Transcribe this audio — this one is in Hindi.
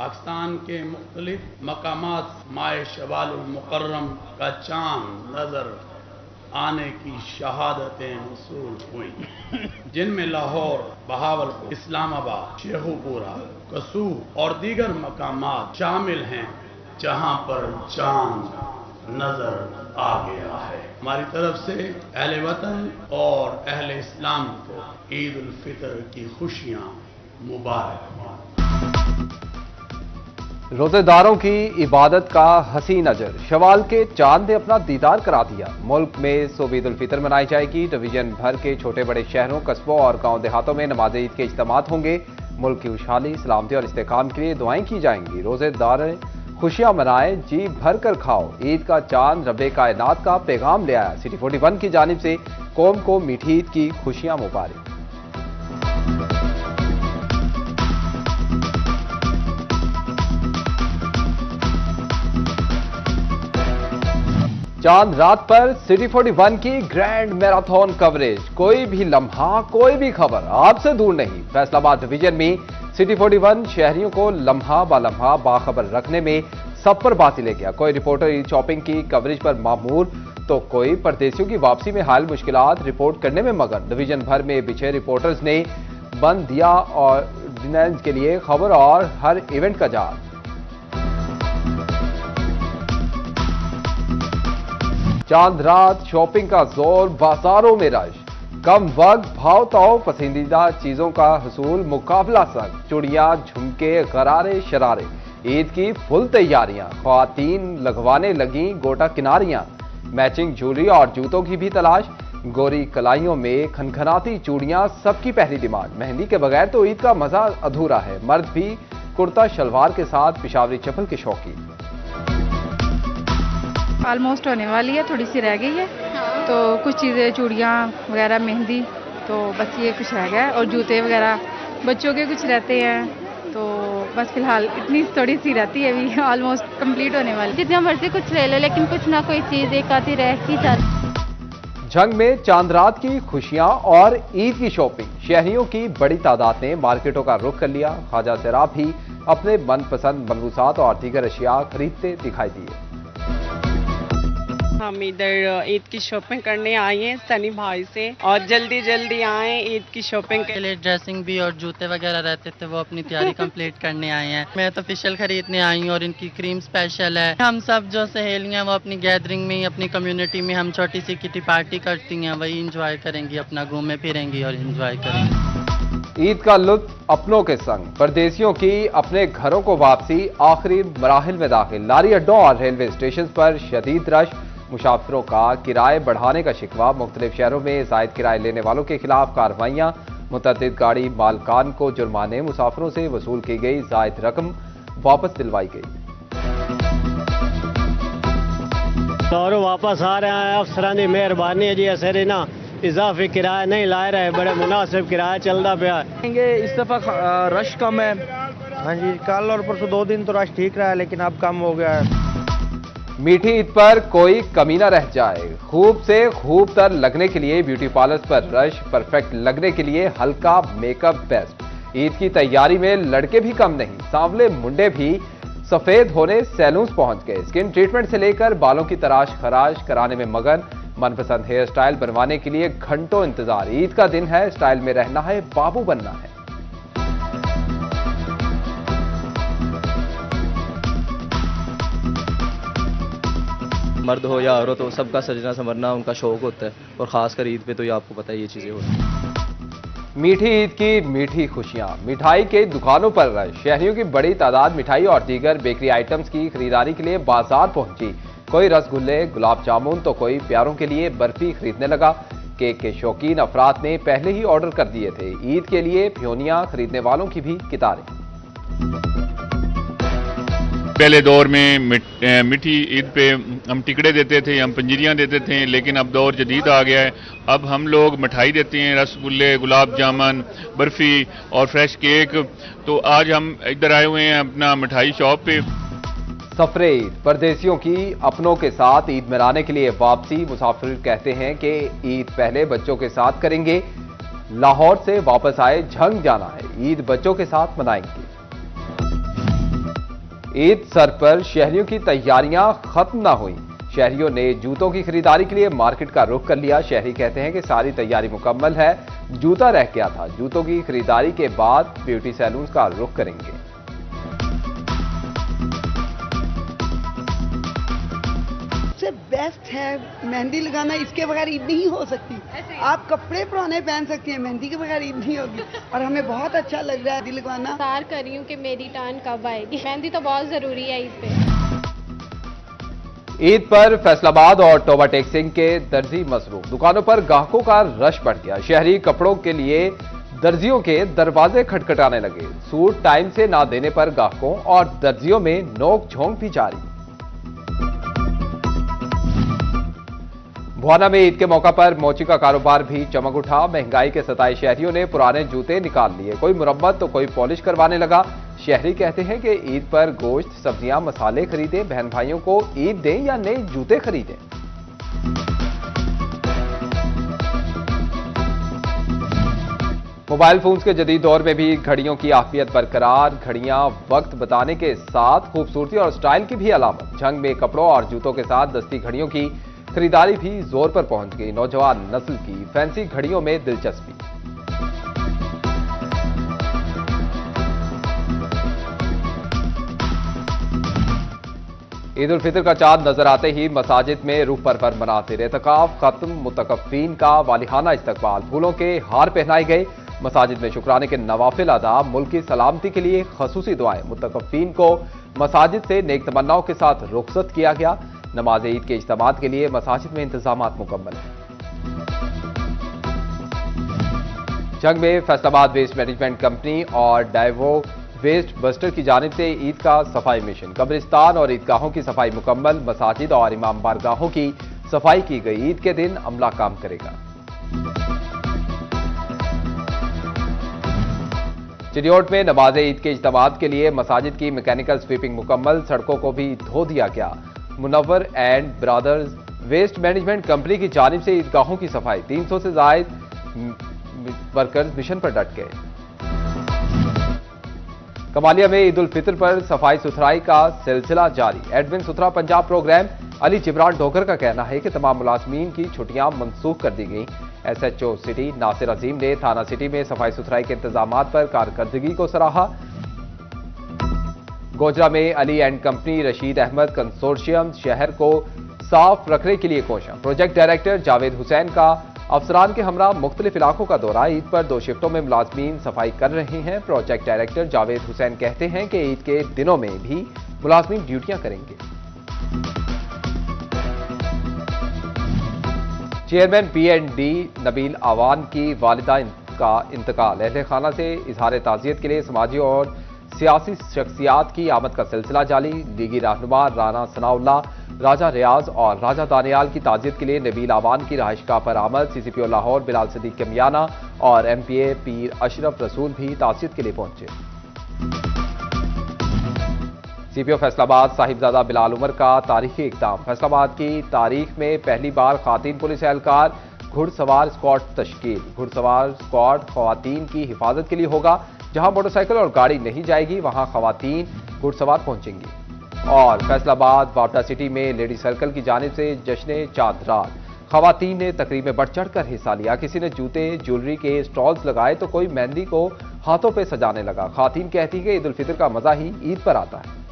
पाकिस्तान के मुख्तलिफ मकामात माए शवालुल मुकर्रम का चांद नजर आने की शहादतें वसूल हुई, जिनमें लाहौर, बहावलपुर, इस्लामाबाद, शेखुपुरा, कसूर और दीगर मकामात शामिल हैं जहां पर चांद नजर आ गया है। हमारी तरफ से अहले वतन और अहले इस्लाम को ईद उल फितर की खुशियां मुबारक हों। रोजेदारों की इबादत का हसीन अजर, शवाल के चांद ने अपना दीदार करा दिया। मुल्क में सुबह ईद उल फितर मनाई जाएगी। डिवीजन भर के छोटे बड़े शहरों, कस्बों और गांव देहातों में नमाज ईद के इज्तिमात होंगे। मुल्क की खुशहाली, सलामती और इस्तेकाम के लिए दुआएं की जाएंगी। रोजेदार खुशियां मनाएं, जी भर कर खाओ। ईद का चांद रब्बे कायनात का पैगाम ले आया। सिटी 41 की जानिब से कौम को मीठी ईद की खुशियां मुबारक। चांद रात पर सिटी 41 की ग्रैंड मैराथन कवरेज। कोई भी लम्हा, कोई भी खबर आपसे दूर नहीं। फैसलाबाद डिवीजन में सिटी 41 शहरियों को लम्हा ब लम्हा बाखबर रखने में सब पर बाती ले गया। कोई रिपोर्टर ईद शॉपिंग की कवरेज पर मामूर तो कोई परदेसियों की वापसी में हाल मुश्किलात रिपोर्ट करने में मगन। डिवीजन भर में बिछे रिपोर्टर्स ने बंद दिया ऑर्डिनेंस के लिए खबर और हर इवेंट का जाल। चांद रात शॉपिंग का जोर, बाजारों में रश, कम वक्त, भाव ताव, पसंदीदा चीजों का हसूल, मुकाबला संग, चूड़ियां, झुमके, गरारे शरारे, ईद की फुल तैयारियां। ख्वातीन लगवाने लगी गोटा किनारियां, मैचिंग ज्वेलरी और जूतों की भी तलाश। गोरी कलाइयों में खनखनाती चूड़ियां सबकी पहली डिमांड। मेहंदी के बगैर तो ईद का मजा अधूरा है। मर्द भी कुर्ता शलवार के साथ पिशावरी चप्पल के शौकीन। ऑलमोस्ट होने वाली है, थोड़ी सी रह गई है। तो कुछ चीज़ें, चूड़ियाँ वगैरह, मेहंदी, तो बस ये कुछ रह गया है। और जूते वगैरह बच्चों के कुछ रहते हैं, तो बस फिलहाल इतनी थोड़ी सी रहती है, अभी ऑलमोस्ट कंप्लीट होने वाली। जितना मर्जी कुछ ले लो, लेकिन कुछ ना कोई चीज़ एक आधी रह ही जाती। जंग में चांद रात की खुशियां और ईद की शॉपिंग। शहरियों की बड़ी तादाद ने मार्केटों का रुख कर लिया। ख्वाजा सराफ भी अपने मनपसंद मलबूसात और दीगर अशिया खरीदते दिखाई दिए। हम इधर ईद की शॉपिंग करने आए हैं सनी भाई से, और जल्दी जल्दी आए ईद की शॉपिंग के लिए। ड्रेसिंग भी और जूते वगैरह रहते थे, वो अपनी तैयारी कंप्लीट करने आए हैं। मैं तो फेशियल खरीदने आई हूँ और इनकी क्रीम स्पेशल है। हम सब जो सहेलियां वो अपनी गैदरिंग में, अपनी कम्युनिटी में हम छोटी सी किटी पार्टी करती हैं, वही इंजॉय करेंगी, अपना घूमे फिरेंगी और इंजॉय करेंगी। ईद का लुत्फ अपनों के संग, परदेसियों की अपने घरों को वापसी आखिरी मराहिल में दाखिल। लारी अड्डों और रेलवे स्टेशन पर शदीद रश, मुसाफिरों का किराए बढ़ाने का शिकवा। मुख्तलिफ शहरों में जायद किराए लेने वालों के खिलाफ कार्रवाइयां। मुतअद्दिद गाड़ी मालकान को जुर्माने, मुसाफिरों से वसूल की गई जायद रकम वापस दिलवाई गई। और वापस आ रहे हैं, अफसरान की मेहरबानी है जी। असर ना इजाफी किराया नहीं ला रहे, बड़े मुनासिब किराया चलता पाया। इस दफा रश कम है। हाँ जी, कल और परसों 2 दिन तो रश ठीक रहा है, लेकिन अब कम हो गया है। मीठी ईद पर कोई कमी न रह जाए। खूब से खूब तर लगने के लिए ब्यूटी पार्लर्स पर रश, परफेक्ट लगने के लिए हल्का मेकअप बेस्ट। ईद की तैयारी में लड़के भी कम नहीं, सांवले मुंडे भी सफेद होने सैलून्स पहुंच गए। स्किन ट्रीटमेंट से लेकर बालों की तराश खराश कराने में मगन। मनपसंद हेयर स्टाइल बनवाने के लिए घंटों इंतजार। ईद का दिन है, स्टाइल में रहना है, बाबू बनना है। मर्द हो या औरत हो, सबका सजना संवरना उनका शौक होता है, और खासकर ईद पे तो ये आपको पता है ये चीजें होती हैं। मीठी ईद की मीठी खुशियां। मिठाई के दुकानों पर रश। शहरियों की बड़ी तादाद मिठाई और दीगर बेकरी आइटम्स की खरीदारी के लिए बाजार पहुंची। कोई रसगुल्ले, गुलाब जामुन तो कोई प्यारों के लिए बर्फी खरीदने लगा। केक के शौकीन अफराद ने पहले ही ऑर्डर कर दिए थे। ईद के लिए फ्योनियां खरीदने वालों की भी कितारें। पहले दौर में मीठी ईद पे हम टिकड़े देते थे, हम पंजीरियां देते थे, लेकिन अब दौर जदीद आ गया है। अब हम लोग मिठाई देते हैं, रसगुल्ले, गुलाब जामुन, बर्फ़ी और फ्रेश केक। तो आज हम इधर आए हुए हैं अपना मिठाई शॉप पे। सफरे ईद, परदेसियों की अपनों के साथ ईद मनाने के लिए वापसी। मुसाफिर कहते हैं कि ईद पहले बच्चों के साथ करेंगे, लाहौर से वापस आए झंग जाना है, ईद बच्चों के साथ मनाएंगे। ईद सर पर शहरियों की तैयारियां खत्म ना हुई। शहरियों ने जूतों की खरीदारी के लिए मार्केट का रुख कर लिया। शहरी कहते हैं कि सारी तैयारी मुकम्मल है, जूता रह गया था। जूतों की खरीदारी के बाद ब्यूटी सैलून का रुख करेंगे। सबसे बेस्ट है मेहंदी लगाना, इसके बगैर ईद नहीं हो सकती। आप कपड़े पुराने पहन सकती हैं, मेहंदी के बगैर ईद नहीं होगी। और हमें बहुत अच्छा लग रहा है मेहंदी लगवाना। इंतजार कर रही हूँ कि मेरी टर्न कब आएगी। मेहंदी तो बहुत जरूरी है ईद पे। ईद पर फैसलाबाद और टोबा टेक्सिंग के दर्जी मसरूफ। दुकानों पर ग्राहकों का रश बढ़ गया। शहरी कपड़ों के लिए दर्जियों के दरवाजे खटखटाने लगे। सूट टाइम से ना देने पर ग्राहकों और दर्जियों में नोक झोंक भी जारी। भुआना में ईद के मौका पर मोची का कारोबार भी चमक उठा। महंगाई के सताए शहरियों ने पुराने जूते निकाल लिए। कोई मुरम्मत तो कोई पॉलिश करवाने लगा। शहरी कहते हैं कि ईद पर गोश्त, सब्जियां, मसाले खरीदें, बहन भाइयों को ईद दें या नए जूते खरीदें। मोबाइल फोन्स के जदीद दौर में भी घड़ियों की आफियत बरकरार। घड़ियां वक्त बताने के साथ खूबसूरती और स्टाइल की भी अलामत। जंग में कपड़ों और जूतों के साथ दस्ती घड़ियों की खरीदारी भी जोर पर पहुंच गई। नौजवान नस्ल की फैंसी घड़ियों में दिलचस्पी। ईद उल फितर का चांद नजर आते ही मसाजिद में रूह परवर मनाते। एतकाफ खत्म, मुतकफ्फीन का वालिहाना इस्तकबाल। फूलों के हार पहनाए गए। मसाजिद में शुक्राने के नवाफिल अदा। मुल्क की सलामती के लिए खसूसी दुआएं। मुतकफ्फीन को मसाजिद से नेक तमन्नाओं के साथ रुखसत किया गया। नमाज ईद के इज्तिमात के लिए मसाजिद में इंतजामात मुकम्मल हैं। जंग में फैसलाबाद वेस्ट मैनेजमेंट कंपनी और डाइवो वेस्ट बस्टर की जानिब से ईद का सफाई मिशन। कब्रिस्तान और ईदगाहों की सफाई मुकम्मल। मसाजिद और इमाम बारगाहों की सफाई की गई। ईद के दिन अमला काम करेगा। चिडियोट में नमाज ईद के इज्तिमात के लिए मसाजिद की मैकेनिकल स्वीपिंग मुकम्मल। सड़कों को भी धो दिया गया। Munawwar and brothers waste management company की जानिब से ईदगाहों की सफाई। 300 से ज्यादा वर्कर्स मिशन पर डट गए। कमालिया में ईद उल फितर पर सफाई सुथराई का सिलसिला जारी। एडविन सुथरा पंजाब प्रोग्राम अली जिब्रान डोगर का कहना है कि तमाम मुलाजमीन की छुट्टियां मनसूख कर दी गई। SHO सिटी नासिर अजीम ने थाना सिटी में सफाई सुथराई के इंतजामात पर कारकर्दगी को सराहा। गोजरा में Ali and company Rashid Ahmed consortium शहर को साफ रखने के लिए कोशिश। प्रोजेक्ट डायरेक्टर जावेद हुसैन का अफसरान के हमरा मुख्तलिफ इलाकों का दौरा। ईद पर 2 शिफ्टों में मुलाजमीन सफाई कर रहे हैं। प्रोजेक्ट डायरेक्टर जावेद हुसैन कहते हैं कि ईद के दिनों में भी मुलाजमीन ड्यूटियां करेंगे। चेयरमैन PND नबील आवान की वालिदा का इंतकाल। अहले खाना से इजहार ताज़ियत के लिए समाजी और सियासी शख्सियात की आमद का सिलसिला जारी। लीगी रहनुमा राना सनाउल्लाह, राजा रियाज और राजा दानियाल की ताज़ियत के लिए नबील आवान की रहायशगाह पर आमद। CCPO लाहौर बिलाल सदीक कमियाना और MPA पीर अशरफ रसूल भी ताज़ियत के लिए पहुंचे। CPO फैसलाबाद साहिबजादा बिलाल उमर का तारीखी इक़दाम। फैसलाबाद की तारीख में पहली बार खातीन पुलिस एहलकार घुड़सवार स्क्वाड तश्कील। घुड़सवार स्क्वाड खवातीन की हिफाजत के लिए होगा। जहां मोटरसाइकिल और गाड़ी नहीं जाएगी वहां खवातीन घुड़सवार पहुंचेंगी। और फैसलाबाद वापडा सिटी में लेडी सर्कल की जानिब से जश्न चांद रात। खवातीन ने तकरीब में बढ़ चढ़ कर हिस्सा लिया। किसी ने जूते ज्वेलरी के स्टॉल्स लगाए तो कोई मेहंदी को हाथों पे सजाने लगा। खवातीन कहती कि ईद उल फितर का मजा ही ईद पर आता है।